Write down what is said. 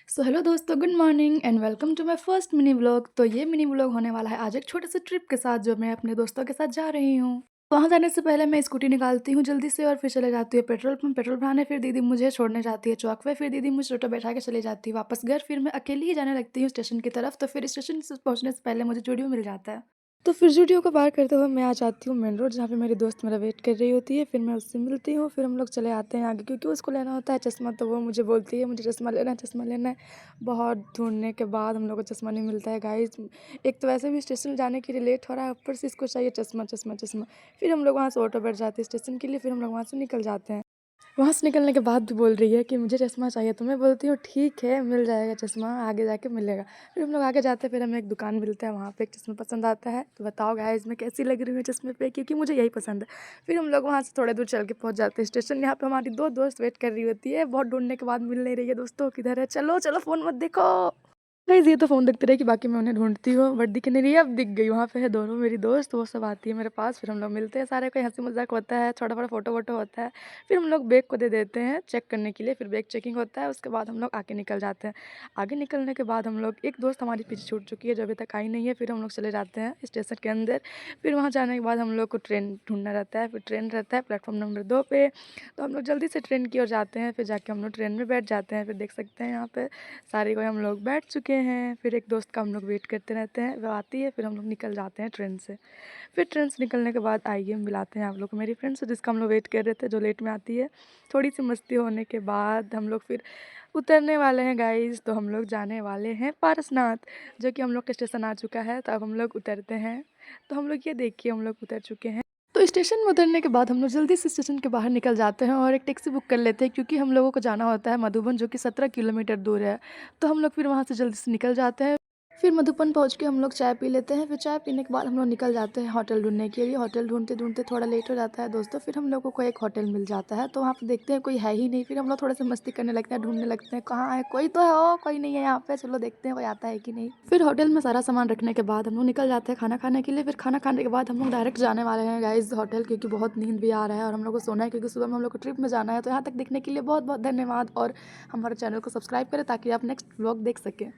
Hello दोस्तों, good morning and welcome to my first mini vlog. तो ये mini vlog होने वाला है आज एक छोटे से ट्रिप के साथ, जो मैं अपने दोस्तों के साथ जा रही हूँ। वहाँ जाने से पहले मैं स्कूटी निकालती हूँ जल्दी से और फिर चले जाती हूँ पेट्रोल पंप पेट्रोल भराने। फिर दीदी मुझे छोड़ने जाती है चौक पे, फिर दीदी मुझे ऑटो बैठा के चली जाती है वापस घर। फिर मैं अकेली ही जाने लगती हूँ स्टेशन की तरफ। तो फिर स्टेशन से पहुँचने से पहले मुझे जूडियो मिल जाता है। तो फिर जूडियो को पार करते हुए मैं आ जाती हूँ मेन रोड, जहाँ पे मेरी दोस्त मेरा वेट कर रही होती है। फिर मैं उससे मिलती हूँ, फिर हम लोग चले आते हैं आगे, क्योंकि उसको लेना होता है चश्मा। तो वो मुझे बोलती है मुझे चश्मा लेना है, चश्मा लेना है। बहुत ढूंढने के बाद हम लोग को चश्मा नहीं मिलता है गाइस। एक तो वैसे भी स्टेशन जाने के लिए लेट हो रहा है, ऊपर से इसको चाहिए चश्मा चश्मा चश्मा। फिर हम लोग वहाँ से ऑटो बैठ जाते हैं स्टेशन के लिए। फिर हम लोग वहाँ से निकल जाते हैं। वहाँ से निकलने के बाद भी बोल रही है कि मुझे चश्मा चाहिए। तो मैं बोलती हूँ ठीक है, मिल जाएगा चश्मा, आगे जाके मिलेगा। फिर हम लोग आगे जाते हैं, फिर हमें एक दुकान मिलता है, वहाँ पे एक चश्मा पसंद आता है। तो बताओ गाइस मैं कैसी लग रही हूँ चश्मे पे, क्योंकि मुझे यही पसंद है। फिर हम लोग वहाँ से थोड़ी दूर चल के पहुँच जाते हैं स्टेशन। यहाँ पे हमारी दो दोस्त वेट कर रही होती है, बहुत ढूंढने के बाद मिल नहीं रही है। दोस्तों किधर है, चलो चलो फ़ोन मत देखो। गाइस ये तो फ़ोन देखते रहे कि बाकी मैं उन्हें ढूंढती हूँ, बट दिख नहीं रही है। अब दिख गई, वहाँ पे है दोनों मेरी दोस्त, वो सब आती है मेरे पास। फिर हम लोग मिलते हैं, सारे कोई हंसी मजाक होता है, छोटा बड़ा फोटो वोटो होता है। फिर हम लोग बैग को दे देते हैं चेक करने के लिए। फिर बैग चेकिंग होता है, उसके बाद हम लोग आगे निकल जाते हैं। आगे निकलने के बाद हम लोग, एक दोस्त हमारी पीछे छूट चुकी है जो अभी तक आई नहीं है। फिर हम लोग चले जाते हैं स्टेशन के अंदर। फिर वहाँ जाने के बाद हम लोग को ट्रेन ढूंढना रहता है। फिर ट्रेन रहता है प्लेटफॉर्म नंबर 2 पे। तो हम लोग जल्दी से ट्रेन की ओर जाते हैं। फिर जाके हम लोग ट्रेन में बैठ जाते हैं। फिर देख सकते हैं यहाँ पे सारे कोई हम लोग बैठ चुके हैं। फिर एक दोस्त का हम लोग वेट करते रहते हैं, वो आती है, फिर हम लोग निकल जाते हैं ट्रेन से। फिर ट्रेन से निकलने के बाद आइए मिलाते हैं आप लोग को मेरी फ्रेंड से, जिसका हम लोग वेट कर रहे थे, जो लेट में आती है। थोड़ी सी मस्ती होने के बाद हम लोग फिर उतरने वाले हैं गाइस। तो हम लोग जाने वाले हैं पारसनाथ, जो कि हम लोग का स्टेशन आ चुका है। तो अब हम लोग उतरते हैं। तो हम लोग ये देखिए हम लोग उतर चुके हैं। तो स्टेशन में उतरने के बाद हम लोग जल्दी से स्टेशन के बाहर निकल जाते हैं और एक टैक्सी बुक कर लेते हैं, क्योंकि हम लोगों को जाना होता है मधुबन, जो कि 17 किलोमीटर दूर है। तो हम लोग फिर वहाँ से जल्दी से निकल जाते हैं। फिर मधुबन पहुँच के हम लोग चाय पी लेते हैं। फिर चाय पीने के बाद हम लोग निकल जाते हैं होटल ढूंढने के लिए। होटल ढूंढते ढूंढते थोड़ा लेट हो जाता है दोस्तों। फिर हम लोगों को एक होटल मिल जाता है, तो वहाँ पे देखते हैं कोई है ही नहीं। फिर हम लोग थोड़े से मस्ती करने लगते हैं, ढूंढने लगते हैं कहाँ है, कोई तो है, ओ कोई नहीं है यहाँ पे, चलो देखते हैं कोई आता है कि नहीं। फिर होटल में सारा सामान रखने के बाद हम लोग निकल जाते हैं खाना खाने के लिए। फिर खाना खाने के बाद हम लोग डायरेक्ट जाने वाले हैं गाइस होटल, क्योंकि बहुत नींद भी आ रहा है और हम लोग को सोना है, क्योंकि सुबह में हम लोग को ट्रिप में जाना है। तो यहाँ तक देखने के लिए बहुत बहुत धन्यवाद, और हमारे चैनल को सब्सक्राइब करें ताकि आप नेक्स्ट व्लॉग देख सकें।